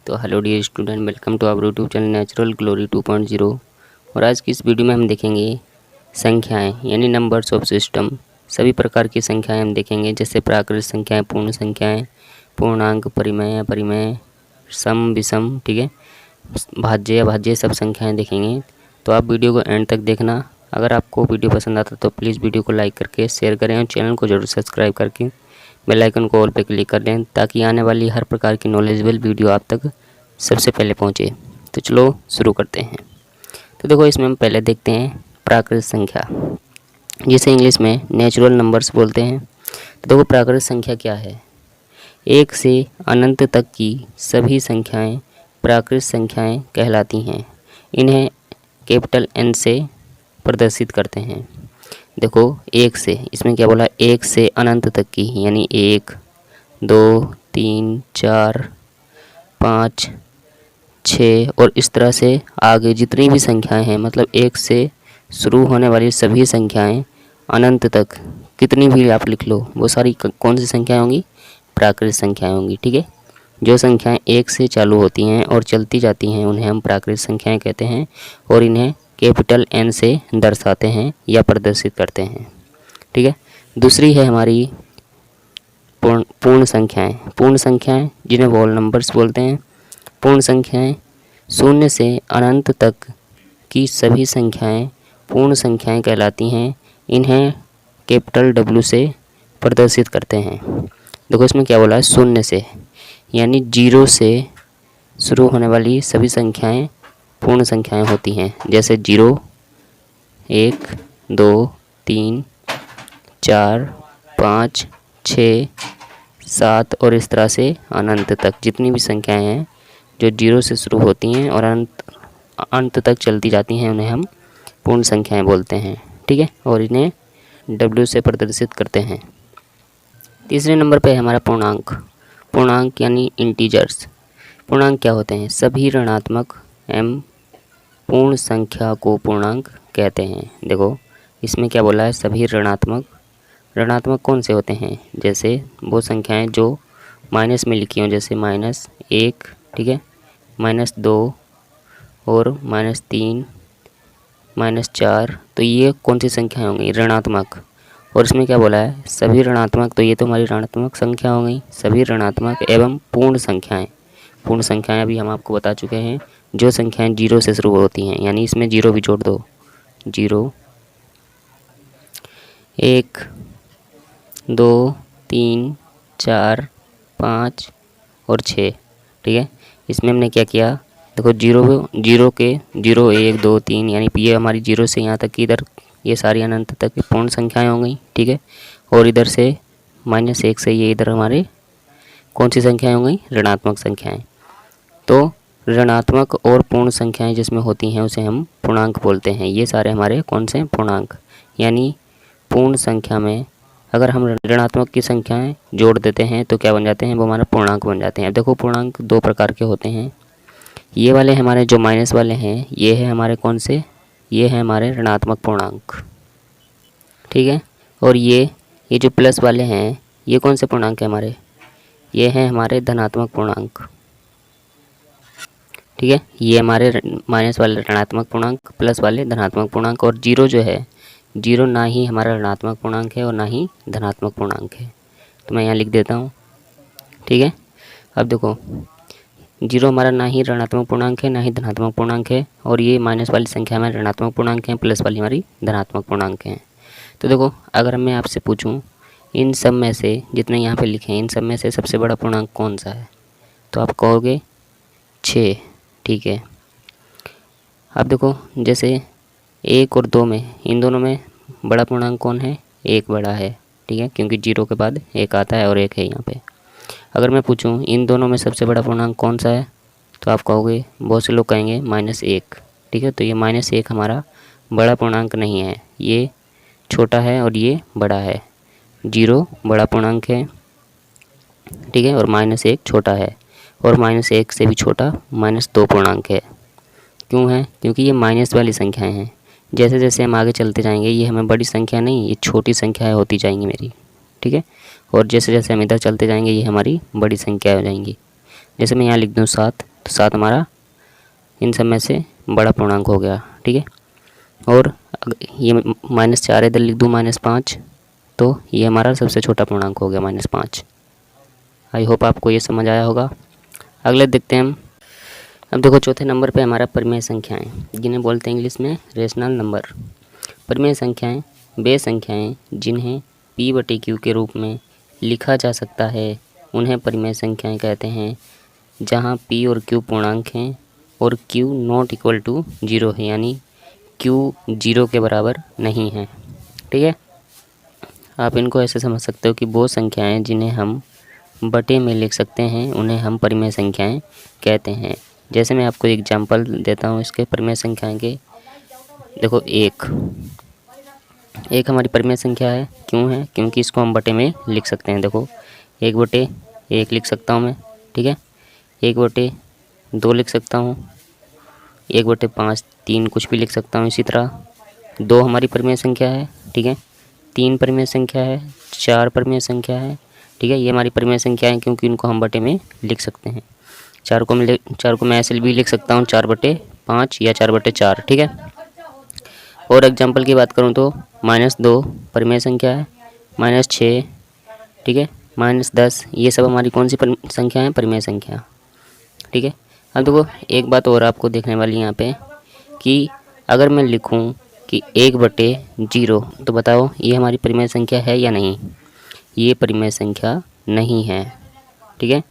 तो hello dear student, welcome to our YouTube channel natural glory 2.0। और आज की इस वीडियो में हम देखेंगे संख्याएं यानी नंबर्स ऑफ सिस्टम। सभी प्रकार की संख्याएं हम देखेंगे, जैसे प्राकृत संख्याएं, पूर्ण संख्याएं, पूर्णांक, परिमेय, अपरिमेय, सम, विषम, ठीक है, भाज्य, अभाज्य, सब संख्याएं देखेंगे। तो आप वीडियो को एंड तक देखना। अगर आपको वीडियो पसंद आता तो प्लीज़ वीडियो को लाइक करके शेयर करें और चैनल को जरूर सब्सक्राइब करके बेल आइकन को ऑल पे क्लिक कर दें, ताकि आने वाली हर प्रकार की नॉलेजेबल वीडियो आप तक सबसे पहले पहुंचे। तो चलो शुरू करते हैं। तो देखो, इसमें हम पहले देखते हैं प्राकृत संख्या, जिसे इंग्लिश में नेचुरल नंबर्स बोलते हैं। तो देखो, प्राकृत संख्या क्या है? एक से अनंत तक की सभी संख्याएं प्राकृत संख्याएं कहलाती हैं। इन्हें कैपिटल एन से प्रदर्शित करते हैं। देखो, एक से, इसमें क्या बोला, एक से अनंत तक की, यानी 1, 2, 3, 4, 5, 6 और इस तरह से आगे जितनी भी संख्याएं हैं, मतलब एक से शुरू होने वाली सभी संख्याएं अनंत तक कितनी भी आप लिख लो, वो सारी कौन सी संख्याएं होंगी? प्राकृत संख्याएं होंगी। ठीक है, जो संख्याएं एक से चालू होती हैं और चलती जाती हैं उन्हें हम प्राकृत संख्याएं कहते हैं, और इन्हें कैपिटल एन से दर्शाते हैं या प्रदर्शित करते हैं। ठीक है, दूसरी है हमारी पूर्ण संख्याएं। पूर्ण संख्याएं जिन्हें होल नंबर्स बोलते हैं। पूर्ण संख्याएं शून्य से अनंत तक की सभी संख्याएं पूर्ण संख्याएं कहलाती हैं। इन्हें कैपिटल डब्ल्यू से प्रदर्शित करते हैं। देखो, इसमें क्या बोला है, शून्य से, यानी 0 से शुरू होने वाली सभी संख्याएं पूर्ण संख्याएं होती हैं, जैसे 0, 1, 2, 3, 4, 5, 6, 7 और इस तरह से अनंत तक जितनी भी संख्याएं हैं जो 0 से शुरू होती हैं और अंत तक चलती जाती हैं, उन्हें हम पूर्ण संख्याएं बोलते हैं। ठीक है, और इन्हें W से प्रदर्शित करते हैं। तीसरे नंबर पे है हमारा पूर्णांक। पूर्णांक यानी इंटीजर्स। पूर्णांक क्या होते हैं? सभी ऋणात्मक एवं पूर्ण संख्या को पूर्णांक कहते हैं। देखो, इसमें क्या बोला है, सभी ऋणात्मक। ऋणात्मक कौन से होते हैं? जैसे वो संख्याएं जो माइनस में लिखी हों, जैसे -1, ठीक है, -2 और -3, -4, तो ये कौन सी संख्याएं होंगी? ऋणात्मक। और इसमें क्या बोला है, सभी ऋणात्मक, तो ये तो हमारी ऋणात्मक संख्या हो गई। सभी ऋणात्मक एवं पूर्ण संख्याएं। पूर्ण संख्याएं अभी हम आपको बता चुके हैं, जो संख्याएं 0 से शुरू होती हैं, यानी इसमें 0 भी जोड़ दो। 0, 1, 2, 3, 4, 5 और 6। ठीक है, इसमें हमने क्या किया, देखो, 0 के 0, 1, 2, 3, यानी ये हमारी 0 से यहाँ तक की, इधर ये सारी अनंत तक की पूर्ण संख्याएं हो गई। ठीक है, और इधर से -1 से ये इधर हमारे कौन सी संख्याएं हो गई? ऋणात्मक संख्याएं। तो ऋणात्मक और पूर्ण संख्याएं जिसमें होती हैं उसे हम पूर्णांक बोलते हैं। ये सारे हमारे कौन से पूर्णांक, यानी पूर्ण संख्या में अगर हम ऋणात्मक की संख्याएं जोड़ देते हैं तो क्या बन जाते हैं? वो हमारा पूर्णांक बन जाते हैं। देखो, पूर्णांक 2 प्रकार के होते हैं। ये वाले हमारे जो माइनस वाले हैं, ये है हमारे कौन से? ये है हमारे ऋणात्मक पूर्णांक। ठीक है, और ये जो प्लस वाले हैं, ये कौन से पूर्णांक है हमारे? ये हैं हमारे धनात्मक पूर्णांक। ठीक है, ये हमारे माइनस वाले ऋणात्मक पूर्णांक, प्लस वाले धनात्मक पूर्णांक। और 0 जो है, 0 ना ही हमारा ऋणात्मक पूर्णांक है और ना ही धनात्मक पूर्णांक है, तो मैं यहाँ लिख देता हूँ। ठीक है, अब देखो, 0 हमारा ना ही ऋणात्मक पूर्णांक है ना ही धनात्मक पूर्णांक है, और ये माइनस वाली संख्या हमारे ऋणात्मक पूर्णांक हैं, प्लस वाली हमारी धनात्मक पूर्णांक हैं। तो देखो, अगर मैं आपसे पूछूं इन सब में से, जितने यहाँ पे लिखे हैं, इन सब में से सबसे बड़ा पूर्णांक कौन सा है, तो आप कहोगे 6। ठीक है, अब देखो, जैसे 1 और 2 में, इन दोनों में बड़ा पूर्णांक कौन है? 1 बड़ा है। ठीक है, क्योंकि 0 के बाद 1 आता है और 1 है यहाँ पे। अगर मैं पूछूं इन दोनों में सबसे बड़ा पूर्णांक कौन सा है, तो आप कहोगे, बहुत से लोग कहेंगे -1। ठीक है, तो ये -1 हमारा बड़ा पूर्णांक नहीं है, ये छोटा है और ये बड़ा है। 0 बड़ा पूर्णांक है, ठीक है, और -1 छोटा है, और -1 से भी छोटा -2 पूर्णांक है। क्यों है? क्योंकि ये माइनस वाली संख्याएं हैं। जैसे जैसे हम आगे चलते जाएंगे, ये हमें बड़ी संख्या नहीं, ये छोटी संख्याएं होती जाएंगी मेरी। ठीक है, और जैसे जैसे हम इधर चलते जाएंगे, ये हमारी बड़ी संख्या हो जाएंगी। जैसे मैं यहाँ लिख दूँ 7, तो 7 हमारा इन सब में से बड़ा पूर्णांक हो गया। ठीक है, और ये -4 इधर लिख दूँ -5, तो ये हमारा सबसे छोटा पूर्णांक हो गया -5। आई होप आपको ये समझ आया होगा। अगले देखते हैं हम। अब देखो चौथे नंबर पे हमारा परिमेय संख्याएं, जिन्हें बोलते हैं इंग्लिश में रेशनल नंबर। परिमेय संख्याएं वे संख्याएं जिन्हें p/q के रूप में लिखा जा सकता है, उन्हें परिमेय संख्याएं कहते हैं। जहां p और q पूर्णांक हैं और q नॉट इक्वल टू 0 है, यानी q 0 के बराबर नहीं है। ठीक है, आप इनको ऐसे समझ सकते हो कि वो संख्याएं जिन्हें हम बटे में लिख सकते हैं, उन्हें हम परिमेय संख्याएं कहते हैं। जैसे मैं आपको एग्जांपल देता हूँ इसके परिमेय संख्याएं के। देखो एक हमारी परिमेय संख्या है। क्यों है? क्योंकि इसको हम बटे में लिख सकते हैं। देखो 1/1 लिख सकता हूँ मैं। ठीक है, 1/2 लिख सकता हूँ, 1/5, 3 कुछ भी लिख सकता हूँ। इसी तरह 2 हमारी परिमेय संख्या है। ठीक है, 3 परिमेय संख्या है, 4 परिमेय संख्या है। ठीक है, ये हमारी परिमेय संख्या है क्योंकि इनको हम बटे में लिख सकते हैं। 4 को मैं ऐसे भी लिख सकता हूँ 4/5 या 4/4। ठीक है, और एग्जाम्पल की बात करूँ तो -2 परिमेय संख्या है, -6, ठीक है, -10, ये सब हमारी कौन सी संख्या है? परिमेय संख्या। ठीक है, अब देखो एक बात और आपको देखने वाली यहाँ पे कि अगर मैं लिखूँ कि 1/0, तो बताओ ये हमारी परिमेय संख्या है या नहीं? ये परिमेय संख्या नहीं है। ठीक है,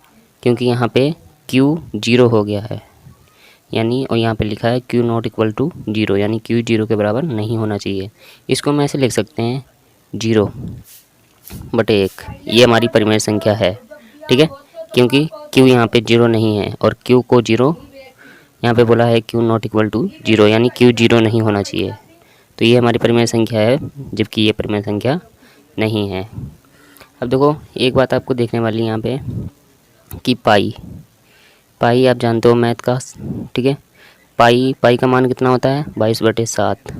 क्योंकि यहाँ पे q 0 हो गया है, यानी और यहाँ पे लिखा है q नॉट इक्वल टू 0, यानी q 0 के बराबर नहीं होना चाहिए। इसको हम ऐसे लिख सकते हैं 0/1, ये हमारी परिमेय संख्या है। ठीक है, क्योंकि q यहाँ पे 0 नहीं है और q को 0 यहाँ पे बोला है q नॉट इक्वल टू 0, यानी q 0 नहीं होना चाहिए। तो ये हमारी परिमेय संख्या है, जबकि ये परिमेय संख्या नहीं है। अब देखो एक बात आपको देखने वाली यहाँ पे कि पाई आप जानते हो मैथ का। ठीक है, पाई का मान कितना होता है? 22/7।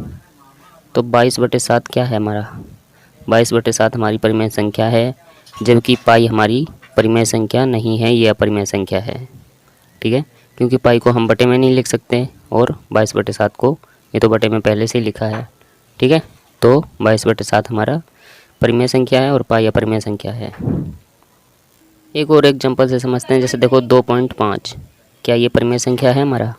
तो 22/7 क्या है हमारा? 22/7 हमारी परिमेय संख्या है, जबकि पाई हमारी परिमेय संख्या नहीं है, ये अपरिमेय संख्या है। ठीक है, क्योंकि पाई को हम बटे में नहीं लिख सकते और 22/7 को ये तो बटे में पहले से ही लिखा है। ठीक है, तो 22/7 हमारा परिमेय संख्या है और पाई अपरिमेय संख्या है। एक और एग्जांपल से समझते हैं। जैसे देखो 2.5, क्या ये परिमेय संख्या है हमारा?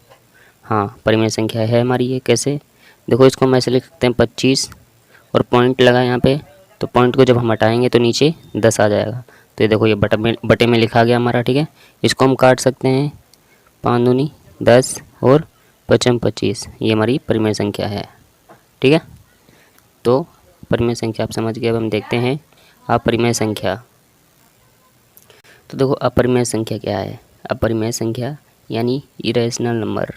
हाँ, परिमेय संख्या है हमारी। ये कैसे? देखो इसको हम ऐसे लिख सकते हैं 25 और पॉइंट लगा यहाँ पे, तो पॉइंट को जब हम हटाएंगे तो नीचे 10 आ जाएगा। तो ये देखो ये बटे में लिखा गया हमारा। ठीक है, इसको हम काट सकते हैं, 5 दूनी 10 और 5 25, ये हमारी परिमेय संख्या है। ठीक है, तो परिमेय संख्या आप समझ गए। अब हम देखते हैं अपरिमेय संख्या। तो देखो अपरिमेय संख्या क्या है? अपरिमेय संख्या यानी इरेशनल नंबर।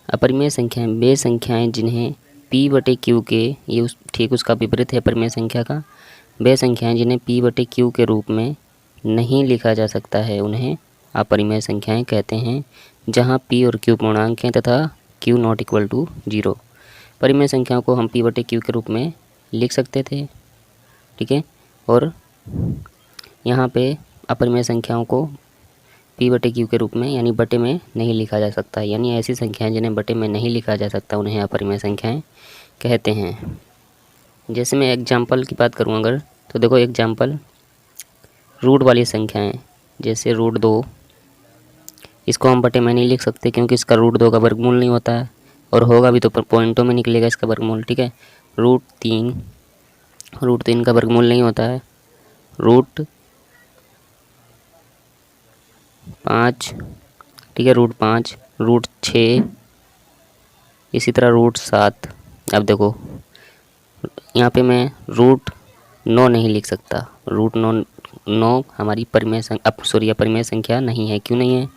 अपरिमेय संख्याएं वे संख्याएं जिन्हें p/q के, ये ठीक उसका विपरीत है परिमेय संख्या का। वे संख्याएं जिन्हें p/q के रूप में नहीं लिखा जा सकता है, उन्हें अपरिमेय संख्याएं कहते हैं। जहां p और q पूर्णांक हैं तथा q नॉट इक्वल टू 0। परिमेय संख्याओं को हम p/q के रूप में लिख सकते थे। ठीक है, और यहाँ पे अपरिमेय संख्याओं को p/q के रूप में यानी बटे में नहीं लिखा जा सकता, यानी ऐसी संख्याएं जिन्हें बटे में नहीं लिखा जा सकता, उन्हें अपरिमेय संख्याएं कहते हैं। जैसे मैं एग्जाम्पल की बात करूं अगर, तो देखो एग्जाम्पल रूट वाली संख्याएं, जैसे √2, इसको हम बटे में नहीं लिख सकते क्योंकि इसका √2 का वर्गमूल नहीं होता है, और होगा भी तो पॉइंटों में निकलेगा इसका वर्गमूल। ठीक है, √3 का वर्गमूल नहीं होता है, √5, ठीक है, √5, √6, इसी तरह √7। अब देखो यहाँ पे मैं √9 नहीं लिख सकता। √9 हमारी परिमेय संख्या नहीं है। क्यों नहीं है?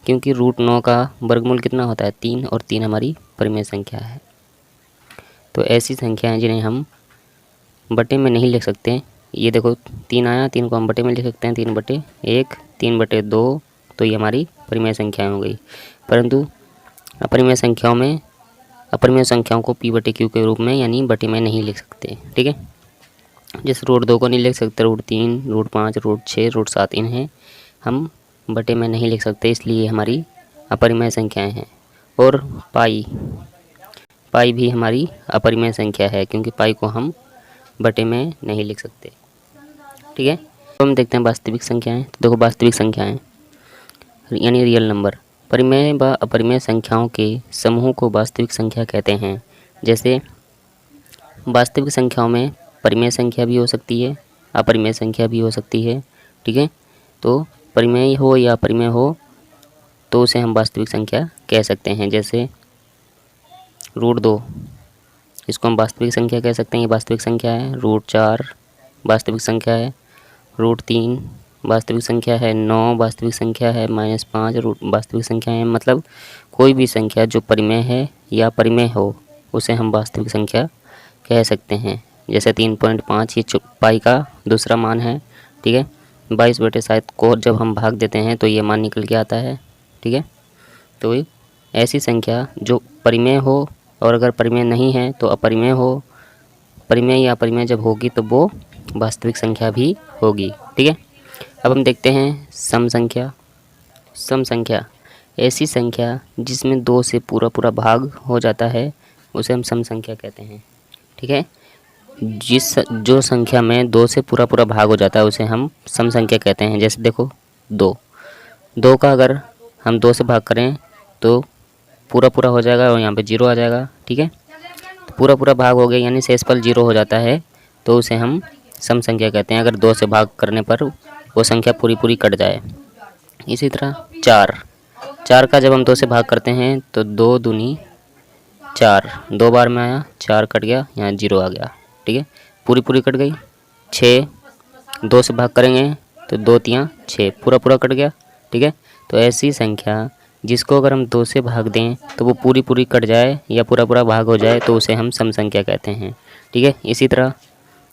क्योंकि √9 का वर्गमूल कितना होता है? 3, और 3 हमारी परिमेय संख्या है। तो ऐसी संख्या हैं जिन्हें हम बटे में नहीं लिख सकते। ये देखो 3 आया, 3 को हम बटे में लिख सकते हैं, 3/1, 3/2, तो ये हमारी परिमेय संख्याएं हो गई। परंतु अपरिमेय संख्याओं को p/q के रूप में यानी बटे में नहीं लिख सकते। ठीक है, जैसे √2 को नहीं लिख सकते, √3, √5, √6, √7, इन्हें हम बटे में नहीं लिख सकते, इसलिए हमारी अपरिमेय संख्याएं हैं। और पाई भी हमारी अपरिमेय संख्या है, क्योंकि पाई को हम बटे में नहीं लिख सकते। ठीक है, तो हम देखते हैं वास्तविक संख्याएं। तो देखो, वास्तविक संख्याएं यानी रियल नंबर, परिमेय व अपरिमेय संख्याओं के समूह को वास्तविक संख्या कहते हैं। जैसे वास्तविक संख्याओं में परिमेय संख्या भी हो सकती है, अपरिमेय संख्या भी हो सकती है। ठीक है, तो परिमेय हो या अपरिमेय हो तो उसे हम वास्तविक संख्या कह सकते हैं। जैसे √2, इसको हम वास्तविक संख्या कह सकते हैं, ये वास्तविक संख्या है। √4 वास्तविक संख्या है। √3 वास्तविक संख्या है। 9 वास्तविक संख्या है। -5 वास्तविक संख्या है। मतलब कोई भी संख्या जो परिमेय है या अपरिमेय हो उसे हम वास्तविक संख्या कह सकते हैं। जैसे 3.5 ये पाई का दूसरा मान है। ठीक है, 22/7 को जब हम भाग देते हैं तो ये मान निकल के आता है। ठीक है, तो ऐसी संख्या जो परिमेय हो, और अगर परिमेय नहीं है तो अपरिमेय हो, परिमेय या अपरिमेय जब होगी तो वो वास्तविक संख्या भी होगी। ठीक है, अब हम देखते हैं सम संख्या। सम संख्या ऐसी संख्या जिसमें 2 से पूरा भाग हो जाता है उसे हम सम संख्या कहते हैं। ठीक है, जो संख्या में 2 से पूरा भाग हो जाता है उसे हम सम संख्या कहते हैं। जैसे देखो 2 का अगर हम 2 से भाग करें तो पूरा हो जाएगा और यहाँ पे 0 आ जाएगा। ठीक है, तो पूरा भाग हो गया यानी शेषफल 0 हो जाता है, तो उसे हम सम संख्या कहते हैं। अगर 2 से भाग करने पर वो संख्या पूरी कट जाए। इसी तरह 4 का जब हम 2 से भाग करते हैं तो 2 दूनी 4, 2 बार में आया, 4 कट गया, यहाँ 0 आ गया। ठीक है, पूरी कट गई। 6 2 से भाग करेंगे तो 2 3 6, पूरा कट गया। ठीक है, तो ऐसी संख्या जिसको अगर हम 2 से भाग दें तो वो पूरी कट जाए या पूरा भाग हो जाए तो उसे हम सम संख्या कहते हैं। ठीक है, इसी तरह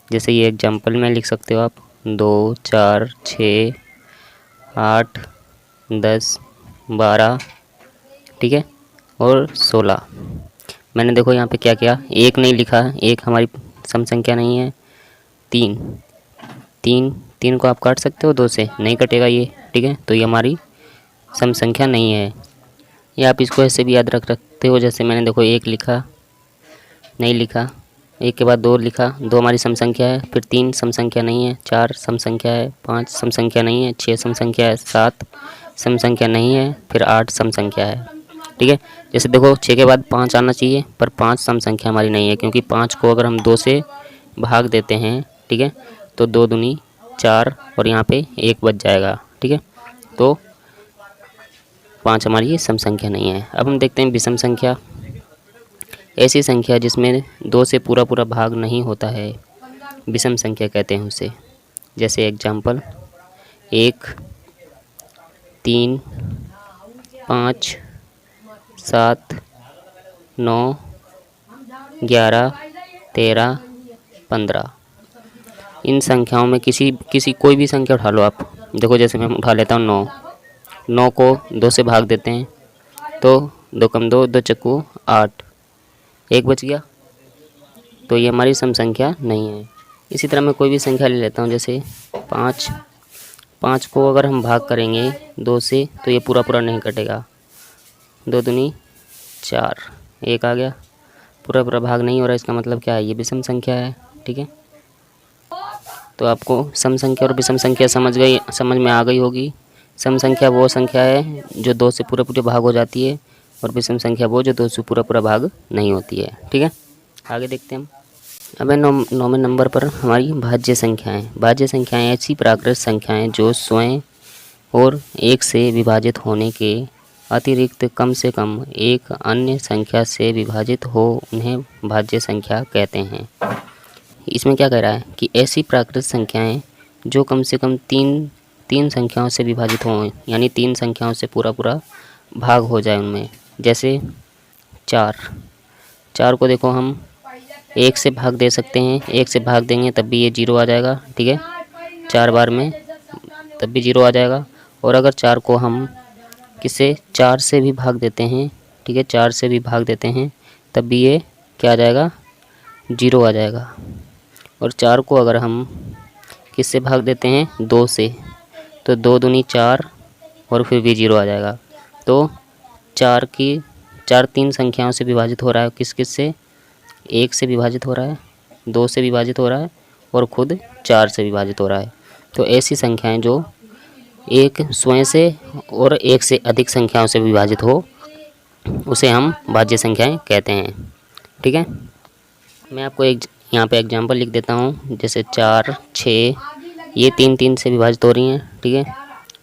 जैसे ये एग्जाम्पल में लिख सकते हो आप 2 4 6 8 10 12, ठीक है, और 16। मैंने देखो यहाँ पे क्या किया, 1 नहीं लिखा, 1 हमारी सम संख्या नहीं है। 3 को आप काट सकते हो 2 से, नहीं कटेगा ये। ठीक है, तो ये हमारी सम संख्या नहीं है। या आप इसको ऐसे भी याद रख सकते हो, जैसे मैंने देखो 1 लिखा, नहीं लिखा, 1 के बाद 2 लिखा, 2 हमारी सम संख्या है, फिर 3 सम संख्या नहीं है, 4 सम संख्या है, 5 सम संख्या नहीं है, 6 सम संख्या है, 7 सम संख्या नहीं है, फिर 8 सम संख्या है। ठीक है, जैसे देखो 6 के बाद 5 आना चाहिए, पर 5 सम संख्या हमारी नहीं है, क्योंकि 5 को अगर हम 2 से भाग देते हैं, ठीक है, तो 2 दूनी 4 और यहाँ पे 1 बच जाएगा। ठीक है, तो 5 हमारी ये सम संख्या नहीं है। अब हम देखते हैं विषम संख्या। ऐसी संख्या जिसमें 2 से पूरा भाग नहीं होता है, विषम संख्या कहते हैं उसे। जैसे एग्जाम्पल 1 3 5 7 9 11 13 15। इन संख्याओं में किसी कोई भी संख्या उठा लो आप। देखो जैसे मैं उठा लेता हूँ 9 को 2 से भाग देते हैं तो 2 कम 2, 2 चक्कू 8, 1 बच गया, तो ये हमारी सम संख्या नहीं है। इसी तरह मैं कोई भी संख्या ले लेता हूँ, जैसे 5 को अगर हम भाग करेंगे 2 से तो ये पूरा नहीं कटेगा। 2 दूनी 4, 1 आ गया, पूरा भाग नहीं हो रहा, इसका मतलब क्या है, ये विषम संख्या है। ठीक है, तो आपको सम संख्या और विषम संख्या समझ में आ गई होगी। सम संख्या वो संख्या है जो 2 से पूरे भाग हो जाती है, और विषम संख्या वो जो 2 से पूरा भाग नहीं होती है। ठीक है, आगे देखते हैं हम। अब 9वें नंबर पर हमारी भाज्य संख्याएं। भाज्य संख्याएं ऐसी प्राकृत संख्याएं जो स्वयं और 1 से विभाजित होने के अतिरिक्त कम से कम एक अन्य संख्या से विभाजित हो, उन्हें भाज्य संख्या कहते हैं। इसमें क्या कह रहा है कि ऐसी प्राकृत संख्याएं जो कम से कम तीन संख्याओं से विभाजित हों, यानी 3 संख्याओं से पूरा भाग हो जाए उनमें। जैसे 4 को देखो हम 1 से भाग दे सकते हैं, 1 से भाग देंगे तब भी ये 0 आ जाएगा। ठीक है, 4 बार में तब भी 0 आ जाएगा। और अगर 4 को हम किसे 4 से भी भाग देते हैं, ठीक है, 4 से भी भाग देते हैं तब भी ये क्या आ जाएगा, 0 आ जाएगा। और 4 को अगर हम किससे भाग देते हैं 2 से, तो 2 दूनी 4 और फिर भी 0 आ जाएगा। तो चार तीन संख्याओं से विभाजित हो रहा है। किस किस से? 1 से विभाजित हो रहा है, 2 से विभाजित हो रहा है और खुद 4 से विभाजित हो रहा है। तो ऐसी संख्याएं जो एक स्वयं से और एक से अधिक संख्याओं से विभाजित हो, उसे हम भाज्य संख्याएं कहते हैं। ठीक है, मैं आपको एक यहाँ पे एग्जांपल लिख देता हूँ। जैसे 4, 6 ये 3 3 से विभाजित हो रही हैं। ठीक है,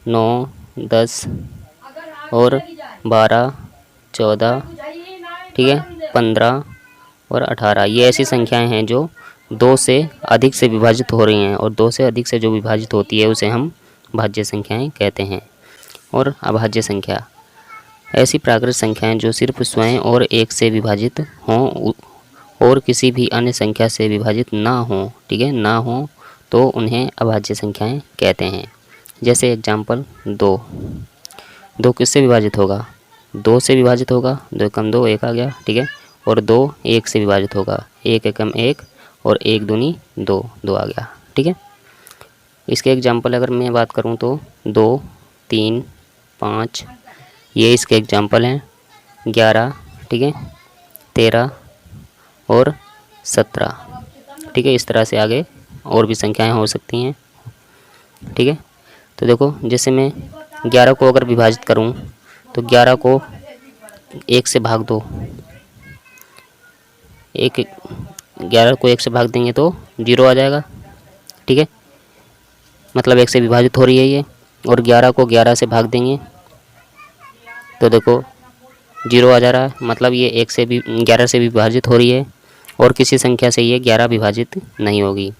9, 10 और 12, 14, ठीक है, 15 और 18 ये ऐसी संख्याएं हैं जो 2 से अधिक से विभाजित हो रही हैं, और 2 से अधिक से जो विभाजित होती है उसे हम भाज्य संख्याएं कहते हैं। और अभाज्य संख्या ऐसी प्राकृत संख्याएं जो सिर्फ स्वयं और एक से विभाजित हों और किसी भी अन्य संख्या से विभाजित ना हो। ठीक है, ना हो तो उन्हें अभाज्य संख्याएं कहते हैं। जैसे एग्जाम्पल 2 किससे विभाजित होगा? 2 से विभाजित होगा, 2 एकम 2 1 आ गया। ठीक है, और 2 1 से विभाजित होगा, 1 एकम 1 और 1 दूनी 2 2 आ गया। ठीक है, इसके एग्जाम्पल अगर मैं बात करूं तो 2, 3, 5 ये इसके एग्जाम्पल हैं। 11, ठीक है, 13 और 17। ठीक है, इस तरह से आगे और भी संख्याएं हो सकती हैं। ठीक है, तो देखो जैसे मैं 11 को अगर विभाजित करूं तो 11 को 1 से भाग दो, 11 को 1 से भाग देंगे तो 0 आ जाएगा। ठीक है, मतलब 1 से विभाजित हो रही है ये। और 11 को 11 से भाग देंगे तो देखो 0 आ जा रहा है, मतलब ये 11 से विभाजित हो रही है और किसी संख्या से ये 11 विभाजित नहीं होगी।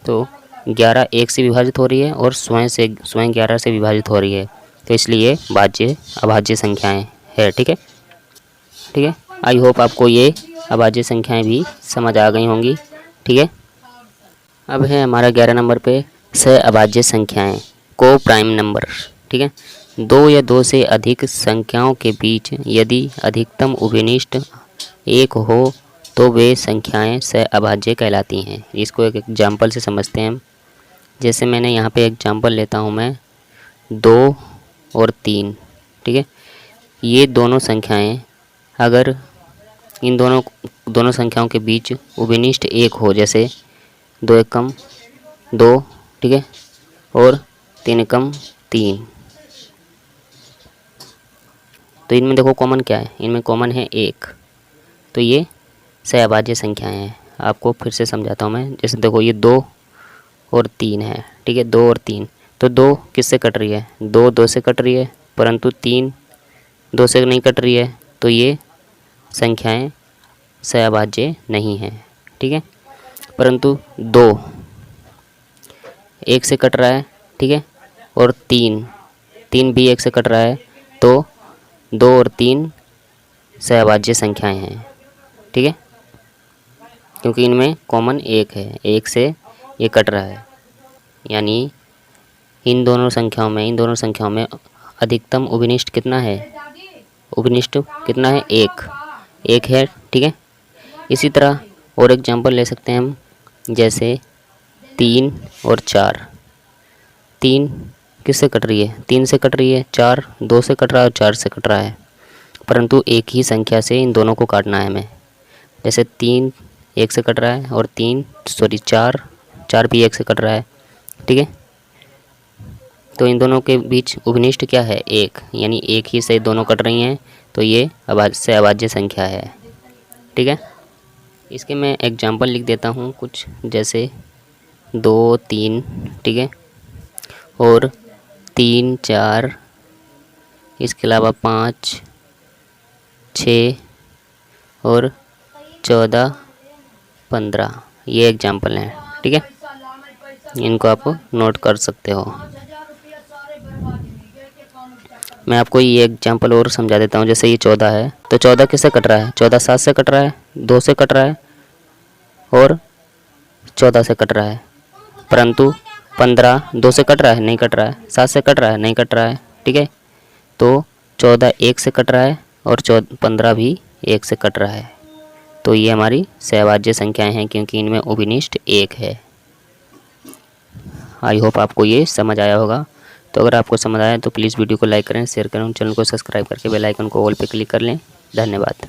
तो 11 1 से विभाजित हो रही है और स्वयं 11 से विभाजित हो रही है, तो इसलिए अभाज्य संख्याएं है। ठीक है, ठीक है, आई होप आपको ये अभाज्य संख्याएं भी समझ आ गई होंगी। ठीक है, अब है हमारा 11 नंबर पे सहअभाज्य संख्याएं, को प्राइम नंबर। ठीक है, 2 या 2 से अधिक संख्याओं के बीच यदि अधिकतम उभयनिष्ठ 1 हो तो वे संख्याएं सहअभाज्य कहलाती हैं। इसको एक एग्जाम्पल से समझते हैं हम। जैसे मैंने यहाँ पे एग्जाम्पल लेता हूँ मैं 2 और 3। ठीक है, ये दोनों संख्याएं अगर इन दोनों संख्याओं के बीच उभयनिष्ठ 1 हो, जैसे 2 एकम 2, ठीक है, और 3 एकम 3, तो इनमें देखो कॉमन क्या है? इनमें कॉमन है 1, तो ये सहअभाज्य संख्याएं हैं। आपको फिर से समझाता हूँ मैं। जैसे देखो ये 2 और 3 है। ठीक है, 2 और 3, तो 2 किससे कट रही है? 2 2 से कट रही है, परंतु 3 2 से नहीं कट रही है, तो ये संख्याएं सहअभाज्य नहीं हैं। ठीक है, परंतु 2 1 से कट रहा है, ठीक है, और 3 भी 1 से कट रहा है, तो 2 और 3 सहअभाज्य संख्याएं हैं। ठीक है, क्योंकि इनमें कॉमन 1 है, 1 से ये कट रहा है, यानी इन दोनों संख्याओं में अधिकतम उभयनिष्ठ कितना है? उभयनिष्ठ कितना है? 1 है। ठीक है, इसी तरह और एग्जाम्पल ले सकते हैं हम। जैसे 3 और 4, 3 किससे कट रही है? 3 से कट रही है, 4 2 से कट रहा है और 4 से कट रहा है, परंतु एक ही संख्या से इन दोनों को काटना है हमें। जैसे 3 1 से कट रहा है और 4 भी 1 से कट रहा है। ठीक है, तो इन दोनों के बीच उभयनिष्ठ क्या है? 1, यानी एक ही से दोनों कट रही हैं, तो ये सहअभाज्य संख्या है। ठीक है, इसके मैं एग्जाम्पल लिख देता हूँ कुछ। जैसे 2 3, ठीक है, और 3 4, इसके अलावा 5 6 और 14 15 ये एग्जाम्पल हैं। ठीक है, इनको आप नोट कर सकते हो। मैं आपको ये एग्जाम्पल और समझा देता हूँ। जैसे ये 14 है, तो 14 किससे कट रहा है? 14 7 से कट रहा है, 2 से कट रहा है और 14 से कट रहा है, परंतु 15 2 से कट रहा है, नहीं कट रहा है, 7 से कट रहा है, नहीं कट रहा है। ठीक है, तो 14 1 से कट रहा है और 15 भी 1 से कट रहा है, तो ये हमारी सहअभाज्य संख्याएं हैं, क्योंकि इनमें उभयनिष्ठ 1 है। आई होप आपको ये समझ आया होगा। तो अगर आपको समझ आया तो प्लीज़ वीडियो को लाइक करें, शेयर करें, चैनल को सब्सक्राइब करके बेल आइकन को ऑल पे क्लिक कर लें। धन्यवाद।